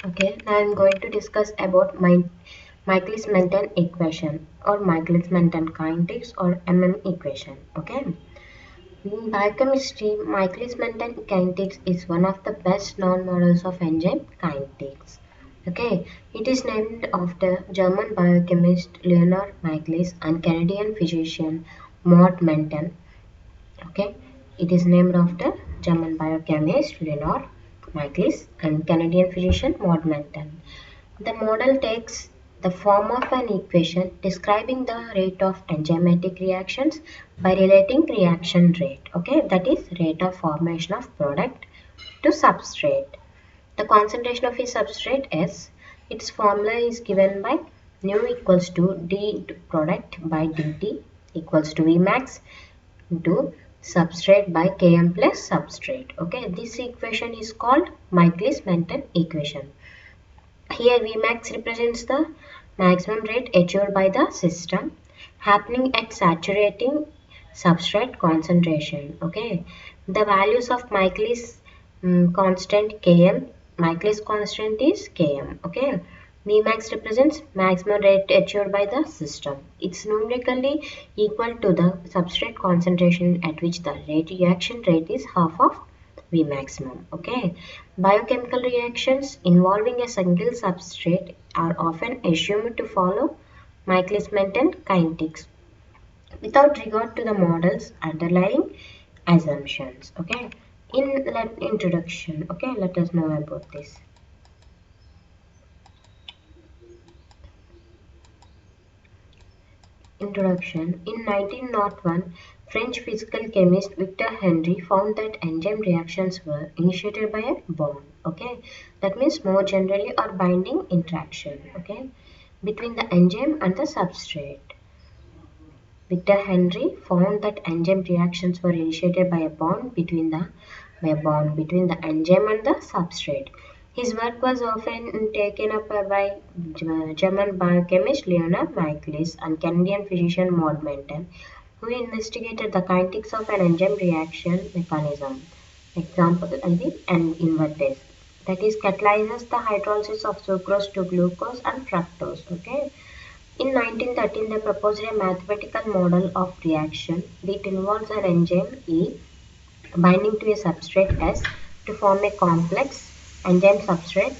Okay, now I'm going to discuss about Michaelis-Menten equation or Michaelis-Menten kinetics or equation. Okay, in biochemistry, Michaelis-Menten kinetics is one of the best known models of enzyme kinetics. Okay, it is named after German biochemist Leonard Michaelis and Canadian physician Monot Menten. Okay, it is named after German biochemist Leonard Michaelis and Canadian physician Maud Menton. The model takes the form of an equation describing the rate of enzymatic reactions by relating reaction rate. Okay, that is rate of formation of product to substrate. The concentration of a substrate S, its formula is given by nu equals to d into product by dt equals to Vmax into substrate by Km plus substrate. Okay, this equation is called Michaelis-Menten equation. Here Vmax represents the maximum rate achieved by the system happening at saturating substrate concentration. Okay, the values of Michaelis constant Km, Michaelis constant is Km. Okay, Vmax represents maximum rate achieved by the system. It's numerically equal to the substrate concentration at which the reaction rate is half of V maximum. Okay, biochemical reactions involving a single substrate are often assumed to follow Michaelis-Menten kinetics without regard to the model's underlying assumptions. Okay, in introduction. Okay, let us know about this. Introduction. In 1901, French physical chemist Victor Henry found that enzyme reactions were initiated by a bond. Okay, that means more generally or binding interaction. Okay, between the enzyme and the substrate. Victor Henry found that enzyme reactions were initiated by a bond between the enzyme and the substrate. His work was often taken up by German biochemist Leonard Michaelis and Canadian physician Maud Menton, who investigated the kinetics of an enzyme reaction mechanism. Example is the invertase, that is catalyzes the hydrolysis of sucrose to glucose and fructose. Okay. In 1913, they proposed a mathematical model of reaction that involves an enzyme E binding to a substrate S to form a complex enzyme substrate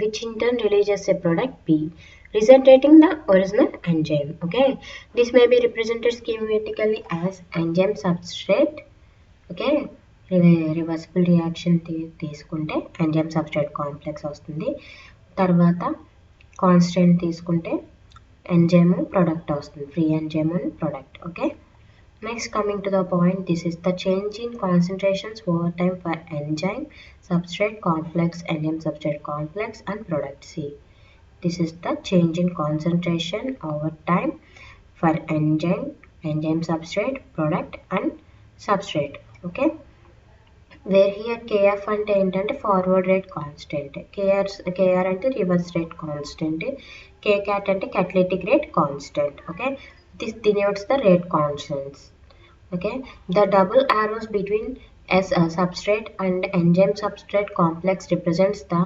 which in turn releases a product P representing the original enzyme. Okay, this may be represented schematically as enzyme substrate. Okay, reversible reaction తీసుకుంటే enzyme substrate complex వస్తుంది. తర్వాత constant తీసుకుంటే enzyme product వస్తుంది, free enzyme and product. Okay, next coming to the point, this is the change in concentrations over time for enzyme substrate complex, enzyme substrate complex and product. See, this is the change in concentration over time for enzyme substrate, product and substrate. Okay, where here kf అంటే ఏంటంటే forward rate constant, kr అంటే reverse rate constant, kcat అంటే catalytic rate constant. Okay, this denotes the rate constants. Okay, the double arrows between substrate and enzyme substrate complex represents the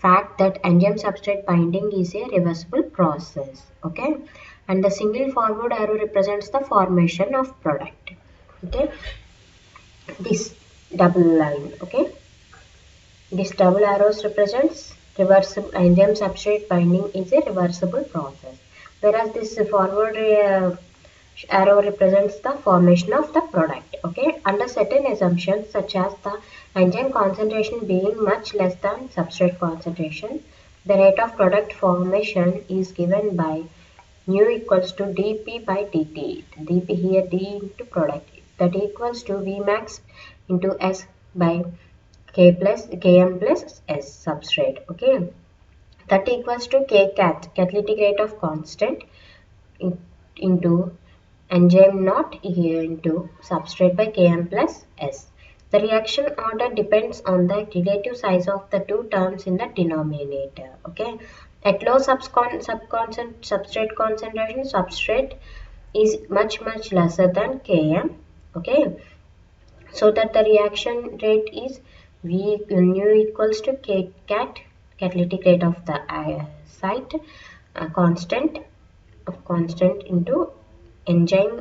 fact that enzyme substrate binding is a reversible process. Okay, and the single forward arrow represents the formation of product. Okay, this double line. Okay, this double arrows represents reversible enzyme substrate binding is a reversible process, whereas this forward arrow represents the formation of the product. Okay, under certain assumptions such as the enzyme concentration being much less than substrate concentration, the rate of product formation is given by nu equals to dp by dt. dp here d into product, that equals to Vmax into S by Km plus S substrate. Okay, that equals to Kcat, catalytic rate of constant, into enzyme naught here into substrate by Km plus S. The reaction order depends on the relative size of the two terms in the denominator. Okay, at low substrate concentration, substrate is much lesser than Km. Okay, so that the reaction rate is V nu equals to K cat, catalytic rate of the site, constant into enzyme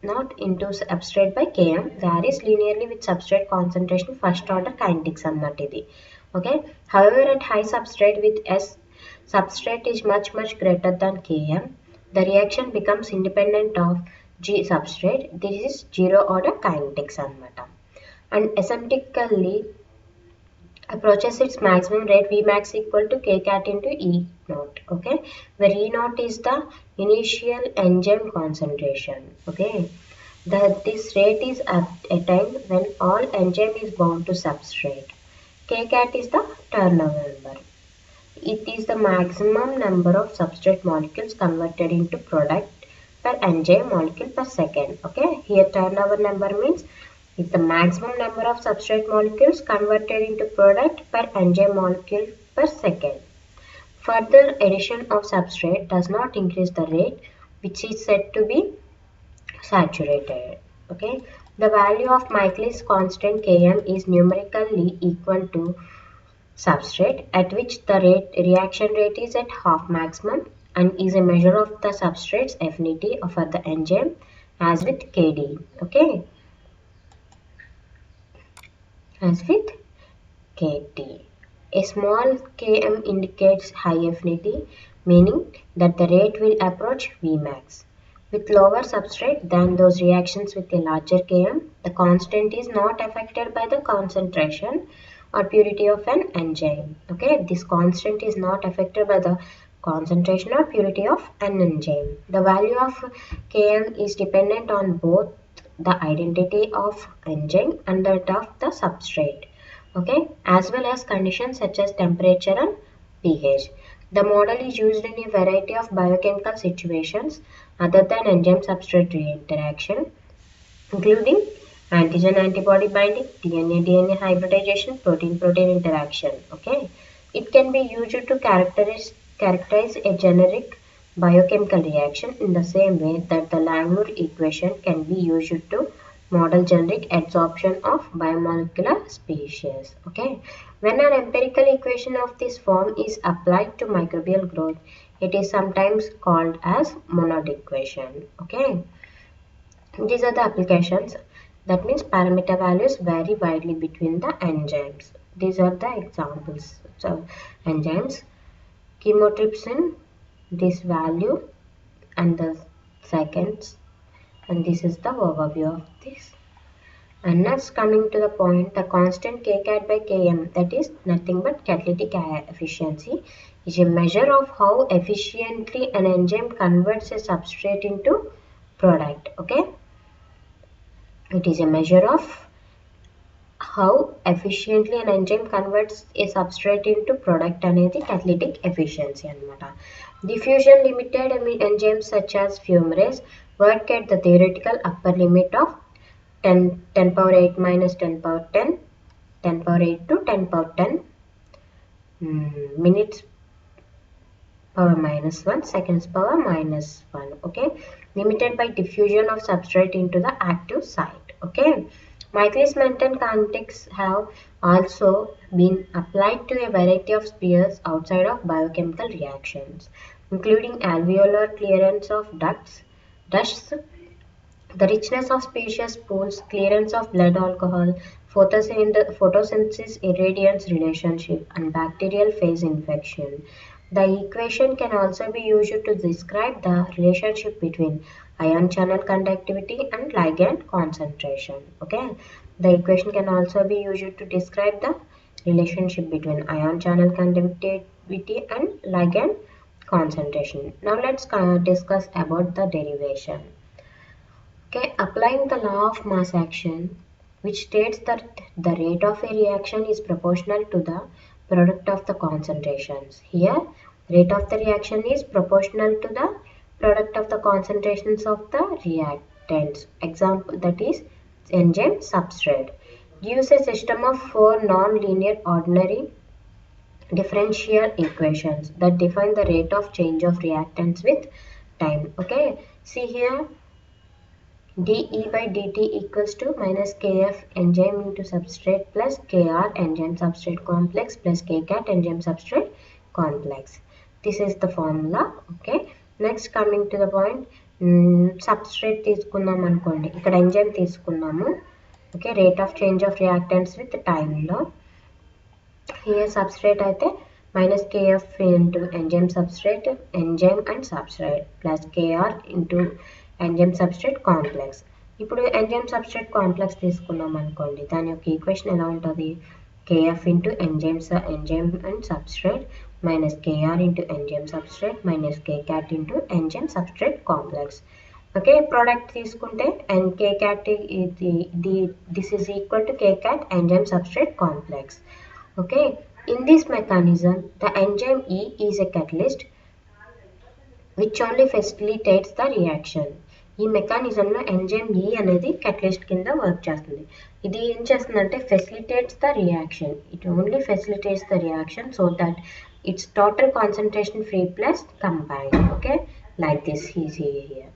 not into substrate by Km varies linearly with substrate concentration first order kinetics అన్నమాట ఇది. Okay. However, at high substrate with S substrate is much greater than Km, the reaction becomes independent of G substrate. This is zero order kinetics అన్నమాట. And asymptotically approaches its maximum rate Vmax equal to K cat into E naught, okay, where E naught is the initial enzyme concentration, okay. This rate is attained when all enzyme is bound to substrate. K cat is the turnover number. It is the maximum number of substrate molecules converted into product per enzyme molecule per second, okay. Here turnover number means it's the maximum number of substrate molecules converted into product per enzyme molecule per second. Further addition of substrate does not increase the rate, which is said to be saturated. Okay, the value of Michaelis constant Km is numerically equal to substrate, at which the reaction rate is at half maximum and is a measure of the substrate's affinity for the enzyme as with Kd. Okay. As with Kt. A small Km indicates high affinity, meaning that the rate will approach Vmax. With lower substrate than those reactions with a larger Km, the constant is not affected by the concentration or purity of an enzyme. Okay, this constant is not affected by the concentration or purity of an enzyme. The value of Km is dependent on both the identity of enzyme and that of the substrate, okay, as well as conditions such as temperature and pH. The model is used in a variety of biochemical situations other than enzyme substrate interaction, including antigen-antibody binding, DNA-DNA hybridization, protein-protein interaction. Okay, it can be used to characterize a generic biochemical reaction in the same way that the Monot equation can be used to model generic adsorption of biomolecular species. Okay, when an empirical equation of this form is applied to microbial growth, it is sometimes called as Monot equation. Okay, these are the applications. That means parameter values vary widely between the enzymes. These are the examples. So enzymes, chymotrypsin, this value and the seconds, and this is the overview of this. And next, coming to the point, the constant K cat by Km, that is nothing but catalytic efficiency, is a measure of how efficiently an enzyme converts a substrate into product. Okay, it is a measure of how efficiently an enzyme converts a substrate into product అనేది catalytic efficiency అన్నమాట. Diffusion limited enzymes such as fumarase work at the theoretical upper limit of 10 power 8 minus 10 power 10, 10 power 8 to 10 power 10 minutes power minus 1, seconds power minus 1. Okay, limited by diffusion of substrate into the active site. Okay, Michaelis-Menten kinetics have also been applied to a variety of spheres outside of biochemical reactions, including alveolar clearance of ducts, the richness of species pools, clearance of blood alcohol, photosynthesis irradiance relationship, and bacterial phase infection. The equation can also be used to describe the relationship between ion channel conductivity and ligand concentration. Okay, the equation can also be used to describe the relationship between ion channel conductivity and ligand concentration. Now let's discuss about the derivation. Okay, applying the law of mass action, which states that the rate of a reaction is proportional to the product of the concentrations. Here, rate of the reaction is proportional to the product of the concentrations of the reactants. Example, that is enzyme substrate. Gives a system of 4 non-linear ordinary differential equations that define the rate of change of reactants with time. Okay, see here, dE by dt equals to minus kf enzyme into substrate plus kr enzyme substrate complex plus kcat enzyme substrate complex. This is the formula. Okay, next coming to the point, substrate తీసుకున్నాం అనుకోండి, ఇక్కడ enzyme తీసుకున్నాము. Okay, rate of change of reactants with టైంలో here substrate అయితే minus kf into enzyme substrate enzyme and substrate plus kr into enzyme substrate complex. ఇప్పుడు enzyme substrate complex తీసుకున్నాం అనుకోండి, దాని యొక్క ఈక్వేషన్ ఎలా ఉంటుంది, kf into enzyme and substrate minus kr into enzyme substrate minus kcat into enzyme substrate complex. Okay, product తీసుకుంటే and kcat this is equal to kcat enzyme substrate complex. Okay, in this mechanism the enzyme E is a catalyst which only facilitates the reaction. ఈ మెకానిజంలో enzyme E అనేది catalyst కింద work చేస్తుంది. ఇది ఏం చేస్తుందంటే facilitates the reaction. It only facilitates the reaction so that its total concentration free plus combined. Okay, like this is here.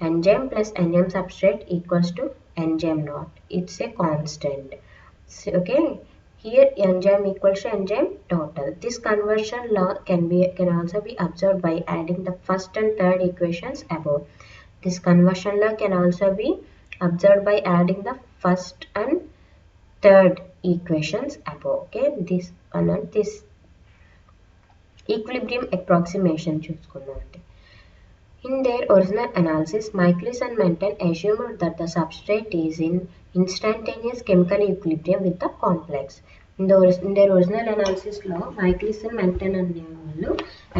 Enzyme plus enzyme substrate equals to enzyme naught. It's a constant. Okay, here enzyme equals to enzyme total. This conversion law can also be observed by adding the first and third equations above. This conversion law can also be observed by adding the first and third equations above. Okay, this equilibrium approximation చూసుకున్నామంటే. In their original analysis, Michaelis and Menten assumed that the substrate is in instantaneous chemical equilibrium with the complex. In their original analysis law, Michaelis and Menten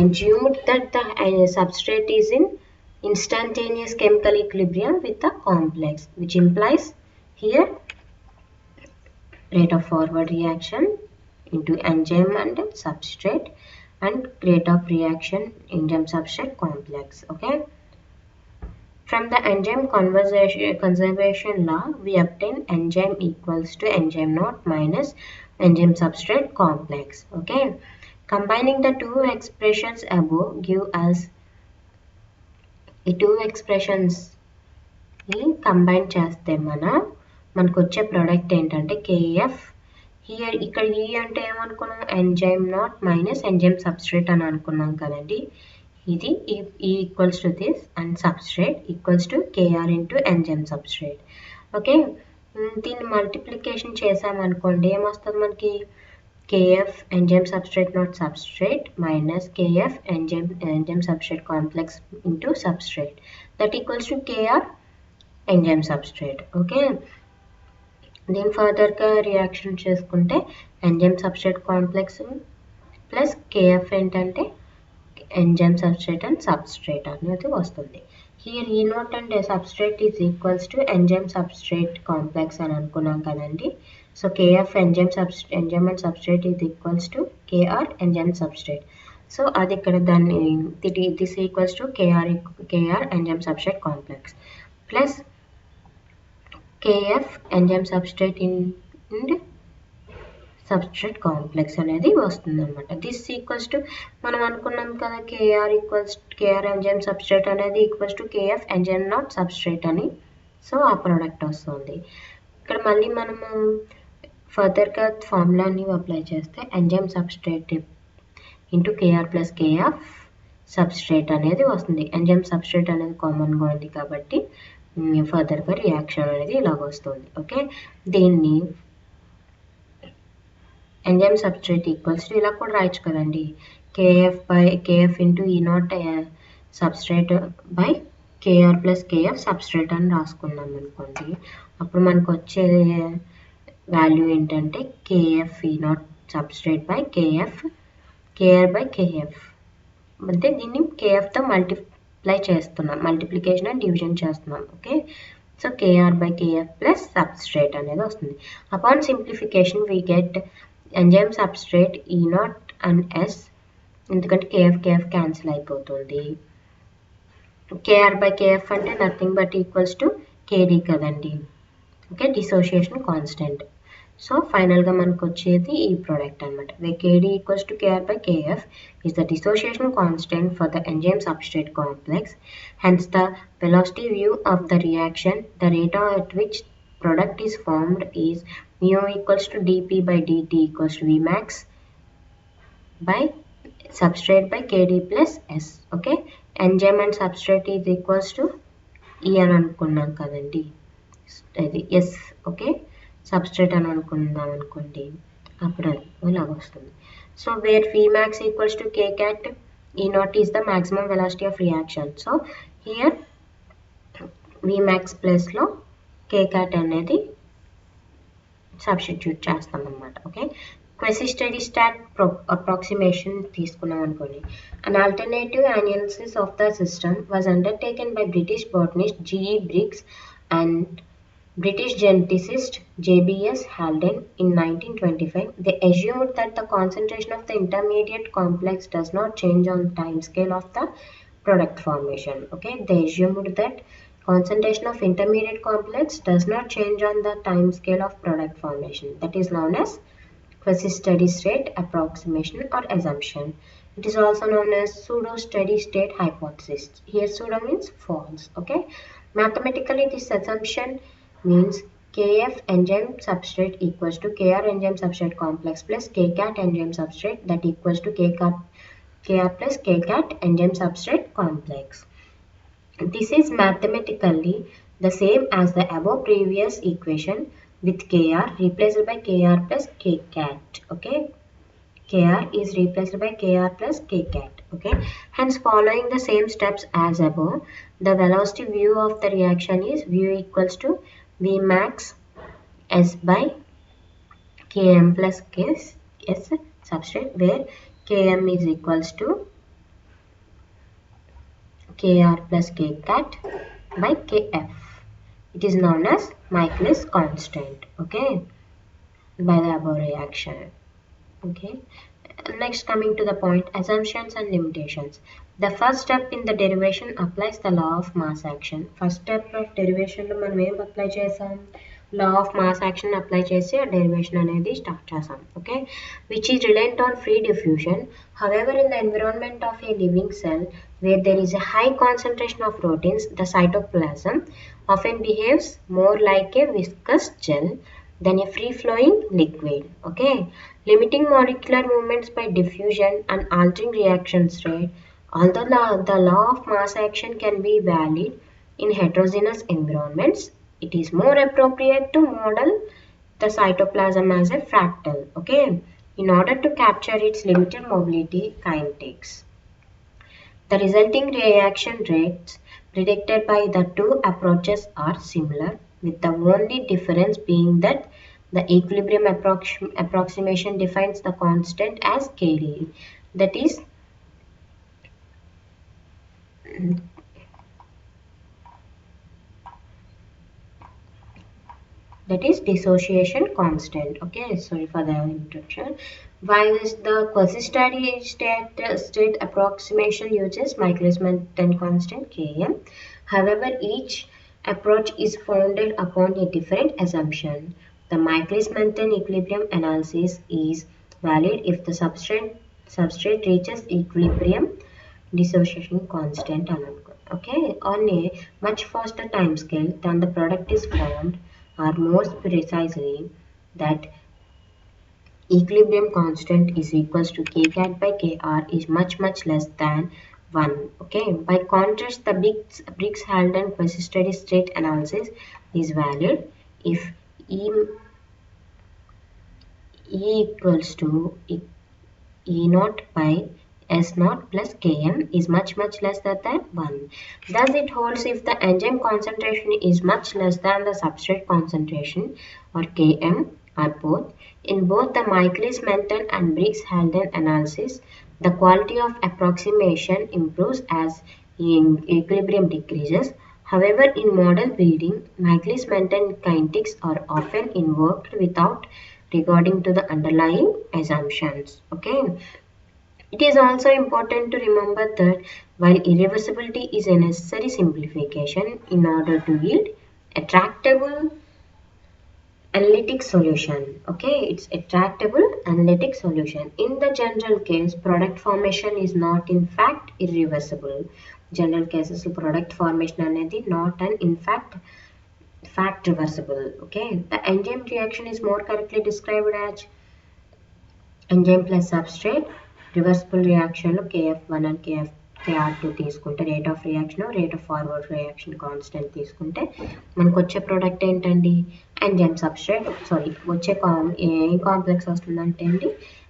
assumed that the substrate is in instantaneous chemical equilibrium with the complex, which implies here rate of forward reaction into enzyme and substrate and rate of reaction enzyme substrate complex. Okay, from the enzyme conservation law we obtain enzyme equals to enzyme naught minus enzyme substrate complex. Okay, combining the two expressions above give us ఈ two expressions ని combine చేస్తే మనకు వచ్చే product ఏంటంటే kf. Here ఇక్కడ ఈ అంటే ఏమనుకున్నాం, enzyme naught minus enzyme substrate అని అనుకున్నాం కదండి. ఇది equals to this and substrate equals to KR into enzyme substrate. Okay, దీన్ని మల్టిప్లికేషన్ చేసామనుకోండి ఏమొస్తుంది మనకి, KF enzyme substrate naught substrate minus KF enzyme substrate complex into substrate that equals to KR enzyme substrate. Okay, దీని ఫర్దర్గా reaction చేసుకుంటే enzyme substrate complex plus KF ఏంటంటే enzyme substrate and substrate అనేది వస్తుంది. Here E naught and substrate is equals to enzyme substrate complex అని అనుకున్నాం కదండి. So KF enzyme and substrate is equals to KR enzyme substrate. So అది ఇక్కడ దాన్ని this equals to KR enzyme substrate complex plus KF enzyme substrate and substrate complex అనేది వస్తుంది అనమాట. This equals to మనం అనుకున్నాం కదా కేఆర్ ఎంజైమ్ సబ్స్ట్రేట్ అనేది equals to KF enzyme naught substrate అని. సో ఆ ప్రోడక్ట్ వస్తుంది. ఇక్కడ మళ్ళీ మనము ఫర్దర్గా ఫార్ములాని అప్లై చేస్తే enzyme substrate into KR plus KF substrate అనేది వస్తుంది. ఎంజైమ్ సబ్స్ట్రేట్ అనేది కామన్గా ఉంది కాబట్టి ఫర్దర్గా రియాక్షన్ అనేది ఇలాగ వస్తుంది. ఓకే, దీన్ని ఎంజైమ్ సబ్స్ట్రేట్ ఈక్వల్స్ టు ఇలా కూడా రాయొచ్చు కదండి, KF into E naught substrate by KR plus KF substrate అని రాసుకున్నాం అనుకోండి. అప్పుడు మనకు వచ్చే వాల్యూ ఏంటంటే KF E naught substrate by KR by KF. అంటే దీన్ని కేఎఫ్తో మల్టిప్లై చేస్తున్నాం, మల్టిప్లికేషన్ అండ్ డివిజన్ చేస్తున్నాం. Okay, so KR by KF plus substrate అనేది వస్తుంది. Upon simplification we get enzyme substrate E naught and S, ఎందుకంటే కేఎఫ్ క్యాన్సిల్ అయిపోతుంది. KR by KF అంటే nothing but equals to KD కదండి. Okay, dissociation constant. So ఫైనల్గా మనకు వచ్చేది ఈ ప్రోడక్ట్ అనమాట. where KD equals to KR by KF is the dissociation constant for the enzyme substrate complex. Hence the velocity v of the reaction, the rate at which product is formed is mu equals to dP by dt equals to Vmax by substrate by KD plus S. Okay, enzyme and substrate is equals to E అని అనుకున్నాం కదండి, అది yes. Okay, substrate అని అనుకుందాం అనుకోండి, అప్పుడు అది ఇలాగ వస్తుంది. So where Vmax equals to K cat, E naught is the maximum velocity of reaction. So here Vmax ప్లస్లో K cat అనేది సబ్స్టిట్యూట్ చేస్తాం అనమాట. ఓకే, quasi-steady state approximation తీసుకున్నాం అనుకోండి. An alternative analysis of the system was undertaken by British botanist G.E. Briggs and British geneticist J.B.S. Haldane in 1925. They assumed that the concentration of the intermediate complex does not change on time scale of the product formation. Okay, they assumed that concentration of intermediate complex does not change on the time scale of product formation. That is known as quasi-steady state approximation or assumption. It is also known as pseudo-steady state hypothesis. Here pseudo means false. Okay, mathematically this assumption means Kf enzyme substrate equals to Kr enzyme substrate complex plus Kcat enzyme substrate, that equals to Kr plus Kcat enzyme substrate complex. This is mathematically the same as the above previous equation with Kr replaced by Kr plus Kcat. Okay, Kr is replaced by Kr plus Kcat. Okay, hence following the same steps as above, the velocity v of the reaction is v equals to Vmax S by Km plus S substrate, where Km is equals to Kr plus Kcat by Kf. It is known as Michaelis constant. Okay, by the above reaction. Okay, next coming to the point, assumptions and limitations. The first step in the derivation applies the law of mass action. First step of derivation లో మనం ఏం apply చేసాం, law of mass action apply చేసి ఆ derivation అనేది start చేసాం. Okay, which is reliant on free diffusion. However in the environment of A living cell where there is a high concentration of proteins, the cytoplasm often behaves more like a viscous gel than a free-flowing liquid. Okay, limiting molecular movements by diffusion and altering reaction rate. Although the law of mass action can be valid in heterogeneous environments, it is more appropriate to model the cytoplasm as a fractal. Okay, in order to capture its limited mobility kinetics. The resulting reaction rates predicted by the two approaches are similar, with the only difference being that the equilibrium approximation defines the constant as KD, that is dissociation constant. Okay, sorry for the interruption. While the quasi-steady state approximation uses Michaelis-Menten constant Km, however, each approach is founded upon a different assumption. The Michaelis-Menten equilibrium analysis is valid if the substrate reaches equilibrium dissociation constant. Okay, on a much faster time scale than the product is formed, or more precisely that equilibrium constant is equals to Kcat by Kr is much less than 1. Okay, by contrast, the Briggs-Haldane quasi-steady state analysis is valid if E equals to E naught by S naught plus Km is much less than 1. Thus it holds if the enzyme concentration is much less than the substrate concentration, or Km, or both. In both the Michaelis-Menten and Briggs-Haldane analysis, the quality of approximation improves as equilibrium decreases. However, in model building, Michaelis-Menten kinetics are often invoked without regarding to the underlying assumptions. Okay, it is also important to remember that while irreversibility is a necessary simplification in order to yield a tractable analytic solution. Okay, it's a tractable analytic solution. In the general case, product formation is not in fact irreversible. General cases product formation anedi not an in fact reversible. Okay, the enzyme reaction is more correctly described as enzyme plus substrate reversible reaction లో KF1 and KR2 తీసుకుంటే rate of reaction rate of forward reaction constant తీసుకుంటే మనకు వచ్చే product ఏంటండి enzyme substrate వచ్చే ఏం complex వస్తుందంటే అండి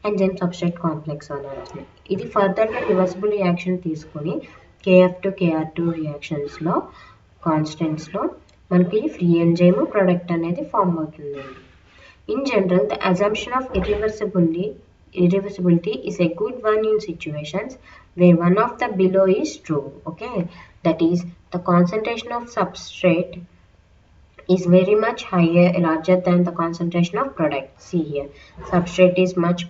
ఎంజైమ్ సబ్స్ట్రేట్ కాంప్లెక్స్ అనేది వస్తుంది. ఇది ఫర్దర్గా రివర్సిబుల్ రియాక్షన్ తీసుకొని KF2 KR2 రియాక్షన్స్లో కాన్స్టెంట్స్లో మనకి ఫ్రీ ఎంజైమ్ ప్రోడక్ట్ అనేది ఫామ్ అవుతుందండి. In general, the assumption of irreversibility is a good one in situations where one of the below is true. Okay, that is, the concentration of substrate is very much larger than the concentration of product. See here, substrate is much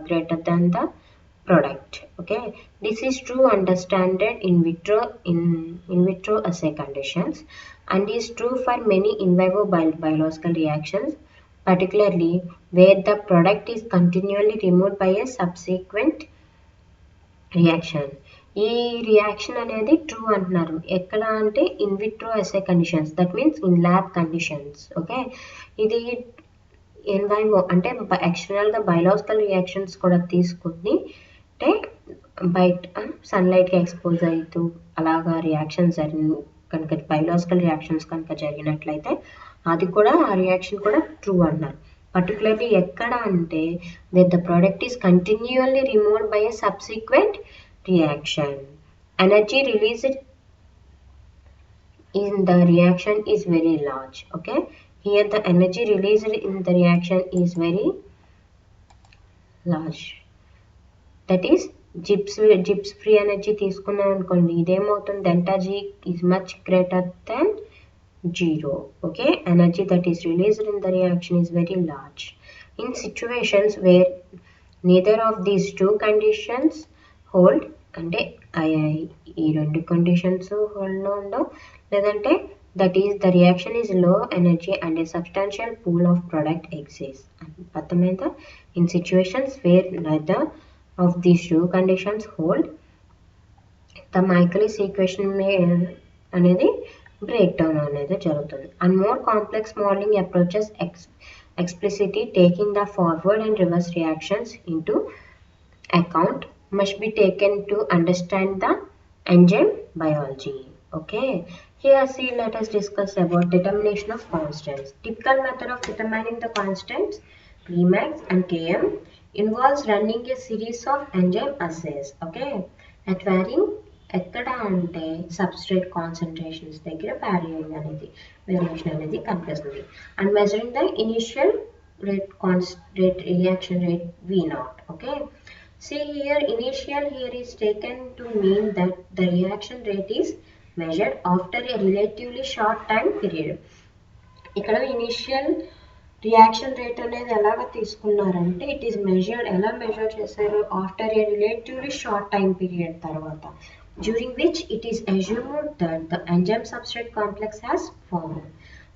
greater than the product. Okay, this is true understood in vitro assay conditions and is true for many in vivo biological reactions, particularly where the product is continually removed by a subsequent reaction. ఈ reaction అనేది true అంటున్నారు ఎక్కడ అంటే in vitro అసే conditions, that means in lab conditions. Okay, ఇది ఎన్వైవో అంటే ఎక్స్టర్నల్గా biological reactions కూడా తీసుకుని అంటే బయట సన్లైట్కి ఎక్స్పోజ్ అవుతూ అలాగా రియాక్షన్స్ కనుక బయలాజికల్ రియాక్షన్స్ కనుక జరిగినట్లయితే అది కూడా ఆ రియాక్షన్ కూడా ట్రూ అన్నారు. పర్టికులర్లీ ఎక్కడ అంటే that the product is continually removed by a subsequent reaction. Energy released in the reaction is very large. Okay, here the energy released in the reaction is very large. That is zips free energy తీసుకున్నాం అనుకోండి ఇదేమవుతుంది delta G is much greater than 0. Okay, energy that is released in the reaction is very large. In situations where neither of these two conditions hold, అంటే ఈ రెండు conditions hold ఉండవు లేదంటే that is the reaction is low energy and a substantial pool of product exists. అర్థమైందా? In situations where neither of these two conditions hold, the Michaelis equation అనేది break down అనేది జరుగుతుంది. And more complex modeling approaches explicitly taking the forward and reverse reactions into account must be taken to understand the enzyme biology. Okay, here see let us discuss about determination of constants. Typical method of determining the constants Pmax and Km involves running a series of enzyme assays. Okay, at varying ఎక్కడ అంటే substrate concentrations దగ్గర variation అనేది కనిపిస్తుంది. And measuring the initial reaction rate V0. Okay, see here initial here is taken to mean that the reaction rate is measured after a relatively short time period. ఇక్కడ initial reaction rate అనేది ఎలాగ తీసుకున్నారంటే it is measured ఎలా measure చేశారు after ఏ relatively short time period తర్వాత during which it is assumed that the enzyme substrate complex has formed.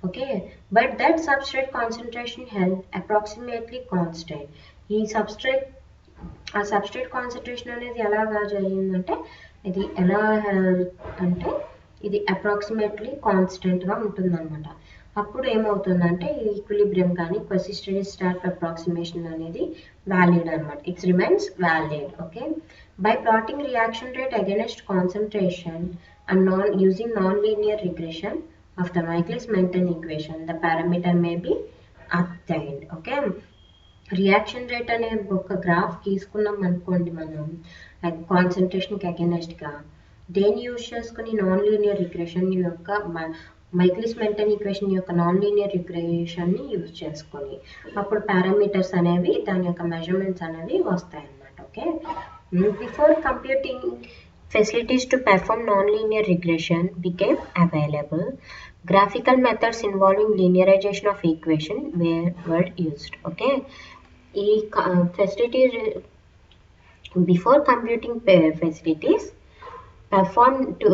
Okay, but that substrate concentration held approximately constant. ఈ substrate concentration అనేది ఎలాగా జరిగిందంటే ఇది ఎలా అంటే ఇది అప్రాక్సిమేట్లీ కాన్స్టెంట్గా ఉంటుందన్నమాట. అప్పుడు ఏమవుతుందంటే ఈక్విలిబ్రియం కానీ క్వసిస్టడీ స్టార్ట్ అప్రాక్సిమేషన్ అనేది వ్యాలిడ్ అనమాట. It's remains valid. Okay, by plotting reaction rate against concentration and using non-linear regression of the Michaelis-Menten equation, the parameter may be obtained. Okay, reaction rate అనే ఒక graph తీసుకున్నాం అనుకోండి మనం కాన్సన్ట్రేషన్కి అగెనెస్ట్గా దేన్ని use చేసుకుని non linear regression యొక్క Michaelis-Menten equation యొక్క non linear రిగ్రెషన్ని use చేసుకొని అప్పుడు పారామీటర్స్ అనేవి దాని యొక్క మెజర్మెంట్స్ అనేవి వస్తాయి అన్నమాట. Okay, before computing facilities to perform nonlinear regression became available, graphical methods involving linearization of equation were used. Okay, facilities before computing facilities performed to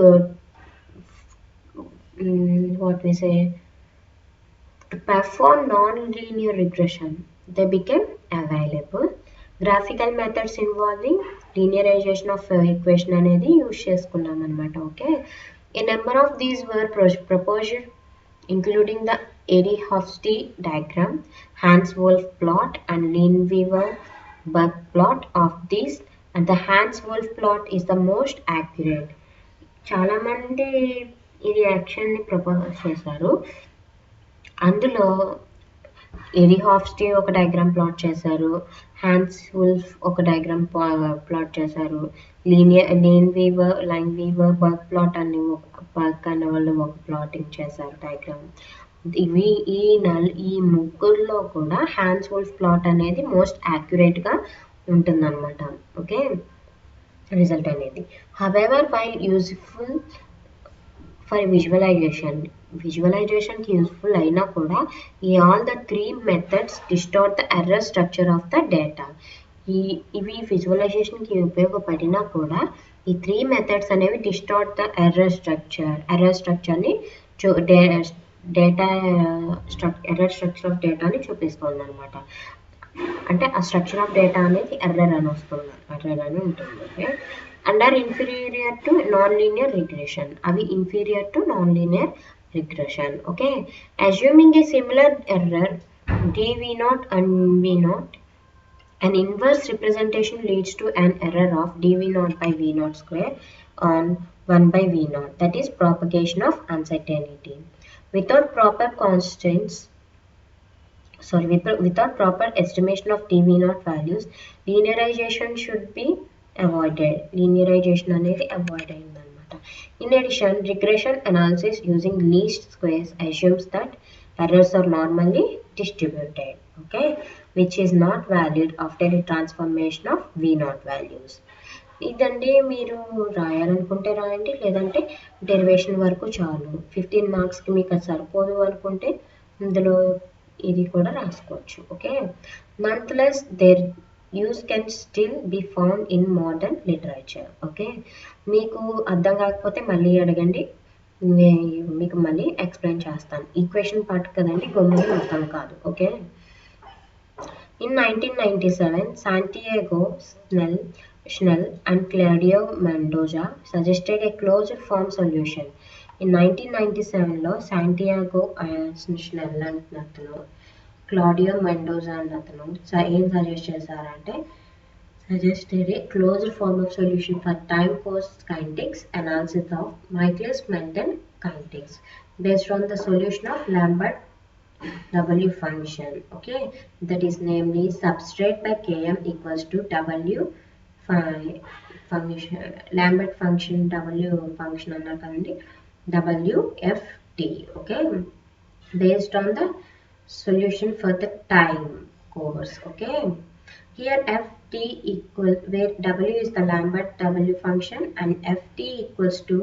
To perform non-linear regression, they became available. Graphical methods involving linearization of equation అనేది use చేసుకున్నాం అనమాట. Okay, a number of these were proposed, including the Eddie-Hofstee diagram, Hans-Wolf plot, and Lineweaver-Burke plot. Of these, and the Hans-Wolf plot is the most accurate. చాలా మంది ఈ reaction ని propose చేశారు. అందులో ఎడీ-హాఫ్స్టీ ఒక డయాగ్రామ్ ప్లాట్ చేశారు, హ్యాన్స్ వుల్ఫ్ ఒక diagram plot చేశారు, లైన్ వీవర్ బర్క్ ప్లాట్ అని బర్క్ అనే వాళ్ళు ఒక ప్లాటింగ్ చేశారు డయాగ్రామ్. ఇవి ఈ ముగ్గురులో కూడా హ్యాన్స్ వుల్ఫ్ ప్లాట్ అనేది మోస్ట్ యాక్యురేట్గా ఉంటుందన్నమాట. ఓకే, రిజల్ట్ అనేది. హవెవర్ వైల్ యూజ్ఫుల్ ఫర్ విజువలైజేషన్కి యూస్ఫుల్ అయినా కూడా ఈ all the three methods distort the error structure of the data. ఇవి విజువలైజేషన్కి ఉపయోగపడినా కూడా ఈ త్రీ మెథడ్స్ అనేవి డిస్టార్ట్ ద ఎర్రర్ స్ట్రక్చర్ని ఎర్రర్ స్ట్రక్చర్ ఆఫ్ డేటాని చూపిస్తుంది అనమాట. అంటే ఆ స్ట్రక్చర్ ఆఫ్ డేటా అనేది ఎర్రర్ అని ఉంటుంది. Okay, and are inferior to non-linear regression. Avi inferior to non-linear regression. Okay, assuming a similar error dV0 and V0, an inverse representation leads to an error of dV0 by V0 square on 1 by V0, that is propagation of uncertainty. Without proper estimation of dV0 values, linearization should be avoided. Linearization అనేది avoid అయిందనమాట. In addition, regression analysis using least squares assumes that errors are normally distributed, okay, which is not valid after a transformation of V0 values. ఇదండి, మీరు రాయాలనుకుంటే రాయండి, లేదంటే derivation వరకు చాలు. 15 మార్క్స్కి మీకు అది సరిపోదు అనుకుంటే ఇందులో ఇది కూడా రాసుకోవచ్చు. Okay, nonetheless their use can still be found in modern literature. Okay, మీకు అర్థం కాకపోతే మళ్ళీ అడగండి, మీకు మళ్ళీ ఎక్స్ప్లెయిన్ చేస్తాను. ఈక్వేషన్ పార్ట్ కదండి, గమ్ముని మొత్తం కాదు. Okay, in 1997 Santiago, Schnell and Claudio Mendoza suggested a closed form solution. In 1997లో శాంటియాగో స్నెల్ అన్నతను, క్లాడియో మెండోజా అన్నతను ఏం సజెస్ట్ చేశారంటే, suggested a closed form of solution for time course kinetics analysis of Michaelis-Menten kinetics based on the solution of Lambert W function. Okay, that is namely substrate by Km equals to W function, Lambert function W function అన్నారు కదండి, WFT. Okay, based on the solution for the time course. Okay, here Ft equals, where W is the Lambert W function, and Ft equals to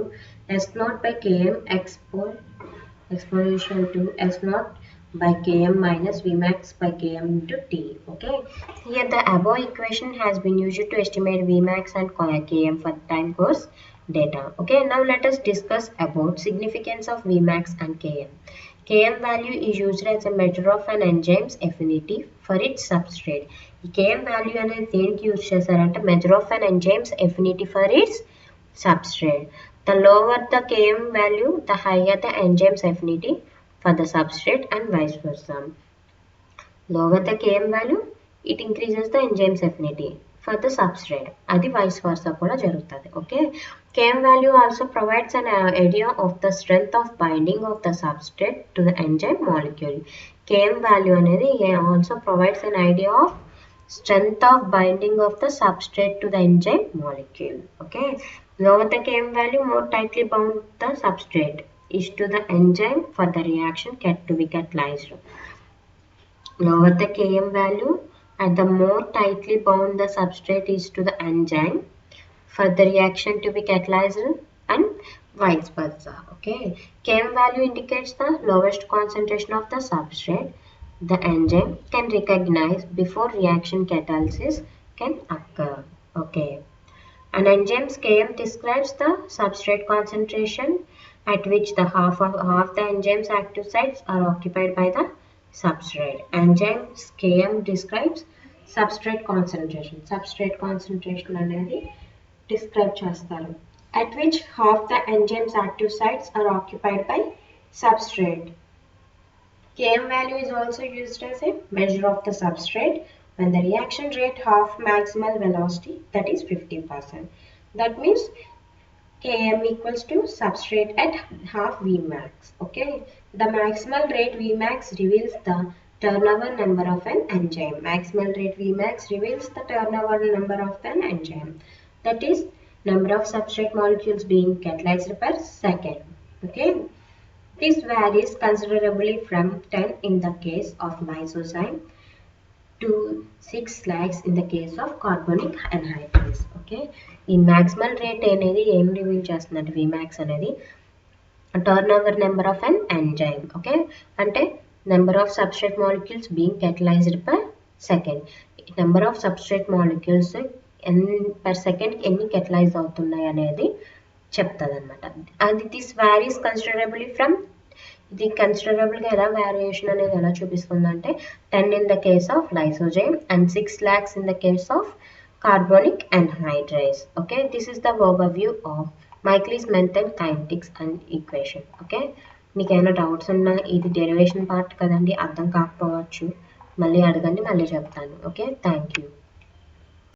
S0 by Km exponential to S0 by Km minus Vmax by Km into T. Okay, here the above equation has been used to estimate Vmax and Km for time course data. Okay, now let us discuss about significance of Vmax and Km. Km value is used as a measure of an enzyme's affinity for its substrate. Km value అనేది దేనికి use చేశారంటే, measure of an enzyme's affinity for its substrate. The lower the Km value, the higher the enzyme's affinity for the substrate, and vice versa. Lower the Km value, it increases the enzyme's affinity for the substrate. Adi vice versa kuda jarugutadi. Okay, Km value also provides an idea of the strength of binding of the substrate to the enzyme molecule. Km value అనేది also provides an idea of strength of binding of the substrate to the enzyme molecule. Okay, lower the Km value, more tightly bound the substrate is to the enzyme for the reaction to be catalyzed. Lower the Km value, and the more tightly bound the substrate is to the enzyme for the reaction to be catalyzed, and vice versa. Okay, Km value indicates the lowest concentration of the substrate the enzyme can recognize before reaction catalysis can occur. Okay, an enzyme's Km describes the substrate concentration at which the half the enzyme's active sites are occupied by the substrate. Enzymes KM describes substrate concentration. Substrate concentration అనేది describe చేస్తారు. At which half the enzyme's active sites are occupied by substrate. Km value is also used as a measure of the substrate when the reaction rate half maximal velocity, that is 50%. That means Km equals to substrate at half Vmax. Okay, the maximal rate Vmax reveals the turnover number of an enzyme. Maximal rate Vmax reveals the turnover number of an enzyme. That is number of substrate molecules being catalyzed per second. Okay. This varies considerably from 10 in the case of lysozyme to 6 lakhs in the case of carbonic anhydrase. Okay, ఈ maximal rate అనేది ఏం reveal చేస్తుందంటే Vmax అనేది turnover number of an enzyme. Okay, అంటే number of substrate molecules being catalyzed per second. Number of substrate molecules per second ఎన్ని catalyze అవుతున్నాయి అనేది చెప్తుంది అనమాట. అది దిస్ varies considerably from ఇది కన్సిడరబుల్గా ఎలా వేరియేషన్ అనేది ఎలా చూపిస్తుందంటే 10 in the case of lysozyme and 6 lakhs in the case of carbonic anhydrase. Okay, this is the overview of Michaelis Menten kinetics and equation. Okay, మీకు ఏమైనా డౌట్స్ ఉన్నా ఇది derivation part కదండి, అర్థం కాకపోవచ్చు, మళ్ళీ అడగండి, మళ్ళీ చెప్తాను. Okay, thank you.